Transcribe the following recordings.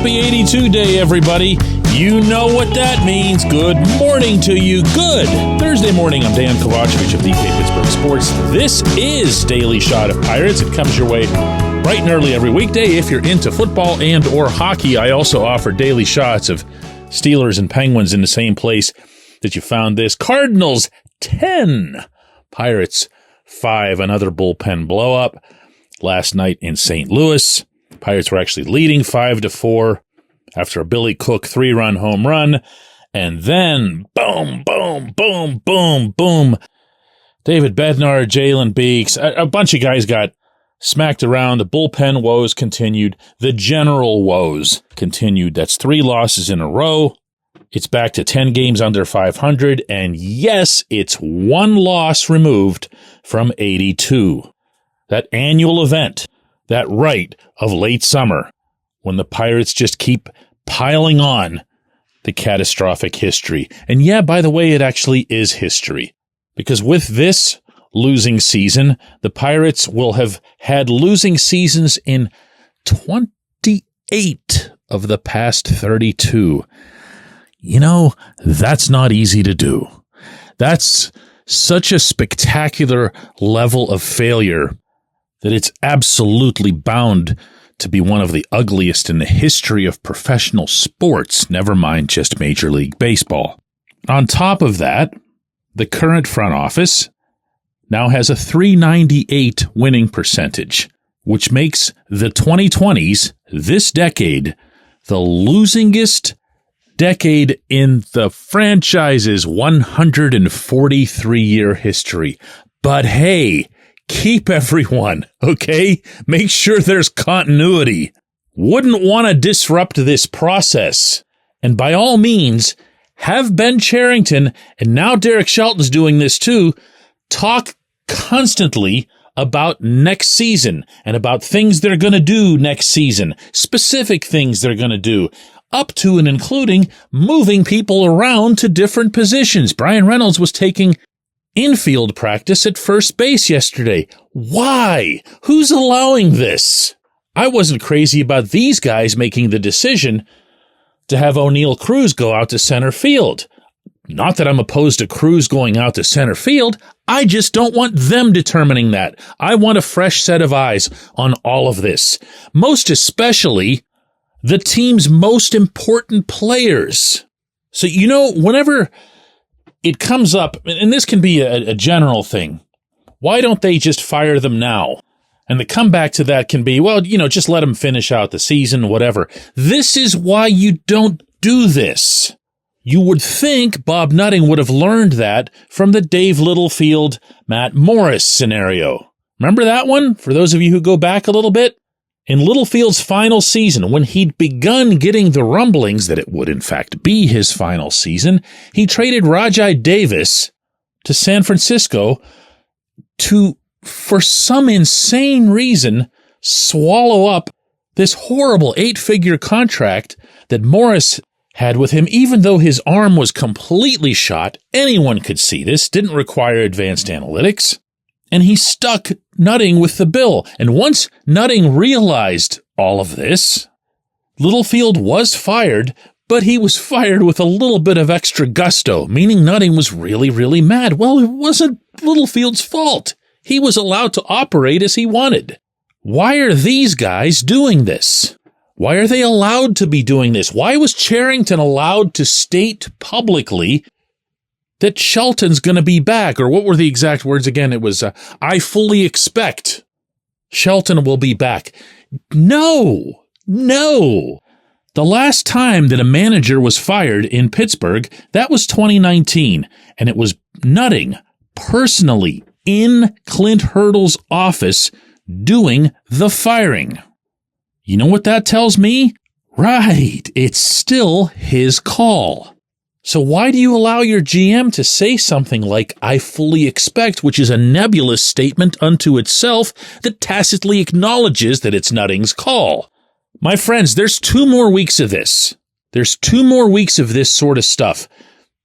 Happy 82 Day, everybody. You know what that means. Good morning to you. Good Thursday morning. I'm Dejan Kovacevic of DK Pittsburgh Sports. This is Daily Shot of Pirates. It comes your way bright and early every weekday. If you're into football and or hockey, I also offer daily shots of Steelers and Penguins in the same place that you found this. Cardinals 10, Pirates 5, another bullpen blow-up last night in St. Louis. Pirates were actually leading 5-4 after a Billy Cook 3-run home run. And then, boom, boom, boom, boom, boom. David Bednar, Jalen Beeks, a bunch of guys got smacked around. The bullpen woes continued. The general woes continued. That's 3 losses in a row. It's back to 10 games under 500. And yes, it's 1 loss removed from 82. That annual event, that rite of late summer, when the Pirates just keep piling on the catastrophic history. And yeah, by the way, it actually is history. Because with this losing season, the Pirates will have had losing seasons in 28 of the past 32. You know, that's not easy to do. That's such a spectacular level of failure that it's absolutely bound to be one of the ugliest in the history of professional sports, never mind just Major League Baseball. On top of that, the current front office now has a .398 winning percentage, which makes the 2020s, this decade, the losingest decade in the franchise's 143-year history. But hey, keep everyone, okay? Make sure there's continuity. Wouldn't want to disrupt this process. And by all means, have Ben Cherington, and now Derek Shelton's doing this too, talk constantly about next season and about things they're going to do next season, specific things they're going to do, up to and including moving people around to different positions. Brian Reynolds was taking infield practice at first base yesterday. Why? Who's allowing this? I wasn't crazy about these guys making the decision to have O'Neal Cruz go out to center field. Not that I'm opposed to Cruz going out to center field. I just don't want them determining that. I want a fresh set of eyes on all of this. Most especially the team's most important players. So, you know, whenever it comes up, and this can be a general thing, why don't they just fire them now? And the comeback to that can be, well, you know, just let them finish out the season, whatever. This is why you don't do this. You would think Bob Nutting would have learned that from the Dave Littlefield, Matt Morris scenario. Remember that one? For those of you who go back a little bit? In Littlefield's final season, when he'd begun getting the rumblings that it would in fact be his final season, he traded Rajai Davis to San Francisco to, for some insane reason, swallow up this horrible 8-figure contract that Morris had with him, even though his arm was completely shot. Anyone could see this, didn't require advanced analytics. And he stuck Nutting with the bill. And once Nutting realized all of this, Littlefield was fired, but he was fired with a little bit of extra gusto, meaning Nutting was really, really mad. Well, it wasn't Littlefield's fault. He was allowed to operate as he wanted. Why are these guys doing this? Why are they allowed to be doing this? Why was Cherington allowed to state publicly that Shelton's going to be back? Or what were the exact words again? It was, I fully expect Shelton will be back. No. The last time that a manager was fired in Pittsburgh, that was 2019. And it was Nutting personally in Clint Hurdle's office doing the firing. You know what that tells me? Right, it's still his call. So why do you allow your GM to say something like, I fully expect, which is a nebulous statement unto itself that tacitly acknowledges that it's Nutting's call? My friends, there's 2 more weeks of this. There's 2 more weeks of this sort of stuff.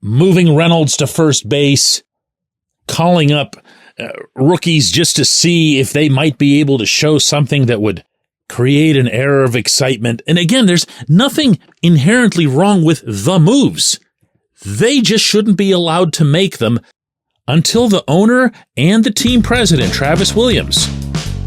Moving Reynolds to first base, calling up rookies just to see if they might be able to show something that would create an air of excitement. And again, there's nothing inherently wrong with the moves. They just shouldn't be allowed to make them until the owner and the team president, Travis Williams,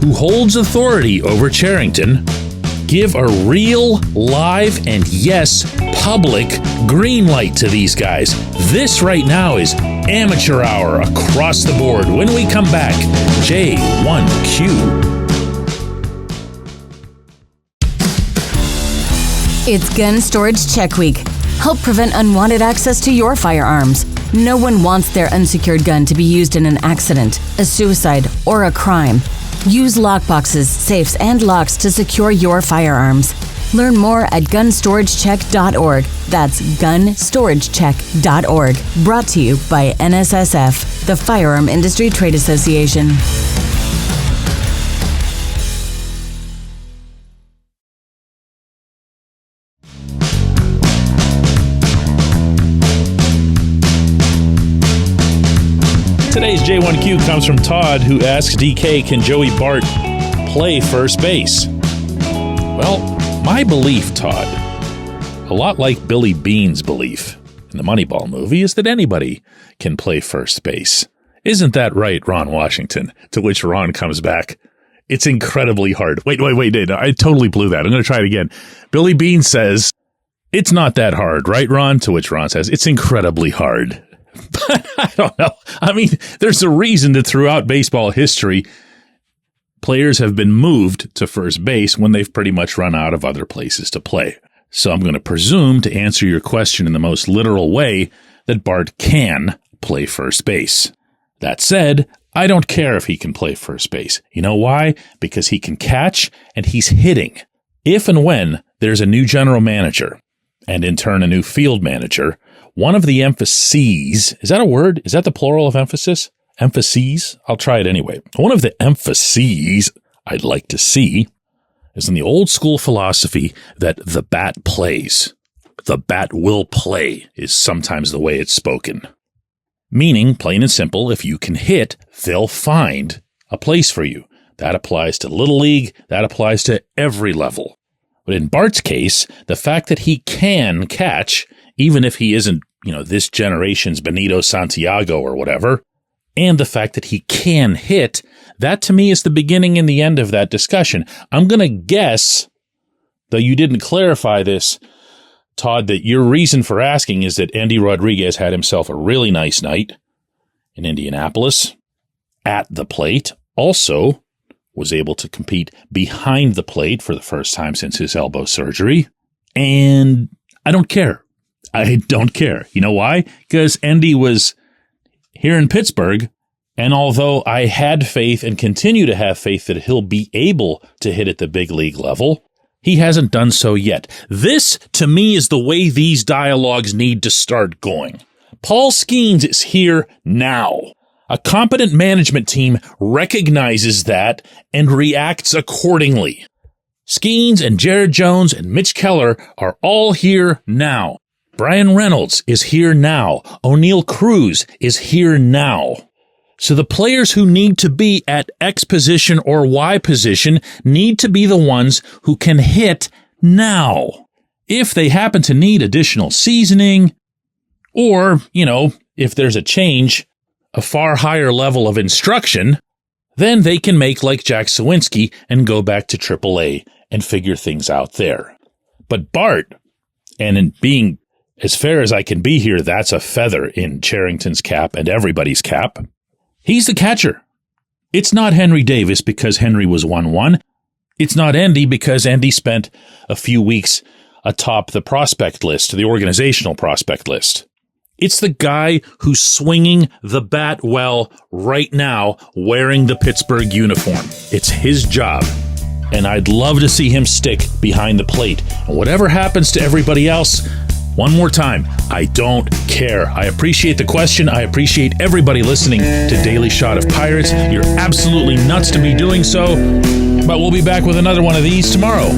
who holds authority over Cherington, give a real, live, and yes, public green light to these guys. This right now is amateur hour across the board. When we come back, J1Q. It's Gun Storage Check Week. Help prevent unwanted access to your firearms. No one wants their unsecured gun to be used in an accident, a suicide, or a crime. Use lockboxes, safes, and locks to secure your firearms. Learn more at gunstoragecheck.org. That's gunstoragecheck.org. Brought to you by NSSF, the Firearm Industry Trade Association. Today's J1Q comes from Todd, who asks DK, can Joey Bart play first base? Well, my belief, Todd, a lot like Billy Bean's belief in the Moneyball movie, is that anybody can play first base. Isn't that right, Ron Washington? To which Ron comes back, it's incredibly hard. Wait, I totally blew that. I'm going to try it again. Billy Bean says, it's not that hard, right, Ron? To which Ron says, it's incredibly hard. But I don't know. I mean, there's a reason that throughout baseball history, players have been moved to first base when they've pretty much run out of other places to play. So I'm going to presume, to answer your question in the most literal way, that Bart can play first base. That said, I don't care if he can play first base. You know why? Because he can catch and he's hitting. If and when there's a new general manager, and in turn a new field manager, one of the emphases, is that a word? Is that the plural of emphasis? Emphases? I'll try it anyway. One of the emphases I'd like to see is in the old school philosophy that the bat plays. The bat will play is sometimes the way it's spoken. Meaning, plain and simple, if you can hit, they'll find a place for you. That applies to Little League. That applies to every level. But in Bart's case, the fact that he can catch, even if he isn't, this generation's Benito Santiago or whatever, and the fact that he can hit, that to me is the beginning and the end of that discussion. I'm going to guess, though you didn't clarify this, Todd, that your reason for asking is that Andy Rodriguez had himself a really nice night in Indianapolis at the plate. Also was able to compete behind the plate for the first time since his elbow surgery. And I don't care. I don't care. You know why? Because Andy was here in Pittsburgh, and although I had faith and continue to have faith that he'll be able to hit at the big league level, he hasn't done so yet. This, to me, is the way these dialogues need to start going. Paul Skeens is here now. A competent management team recognizes that and reacts accordingly. Skeens and Jared Jones and Mitch Keller are all here now. Brian Reynolds is here now. O'Neal Cruz is here now. So the players who need to be at X position or Y position need to be the ones who can hit now. If they happen to need additional seasoning, or, if there's a change, a far higher level of instruction, then they can make like Jack Sawinski and go back to AAA and figure things out there. But Bart, and in being as fair as I can be here, that's a feather in Cherington's cap and everybody's cap. He's the catcher. It's not Henry Davis because Henry was 1-1. It's not Andy because Andy spent a few weeks atop the prospect list, the organizational prospect list. It's the guy who's swinging the bat well right now, wearing the Pittsburgh uniform. It's his job. And I'd love to see him stick behind the plate. And whatever happens to everybody else, one more time, I don't care. I appreciate the question. I appreciate everybody listening to Daily Shot of Pirates. You're absolutely nuts to be doing so. But we'll be back with another one of these tomorrow.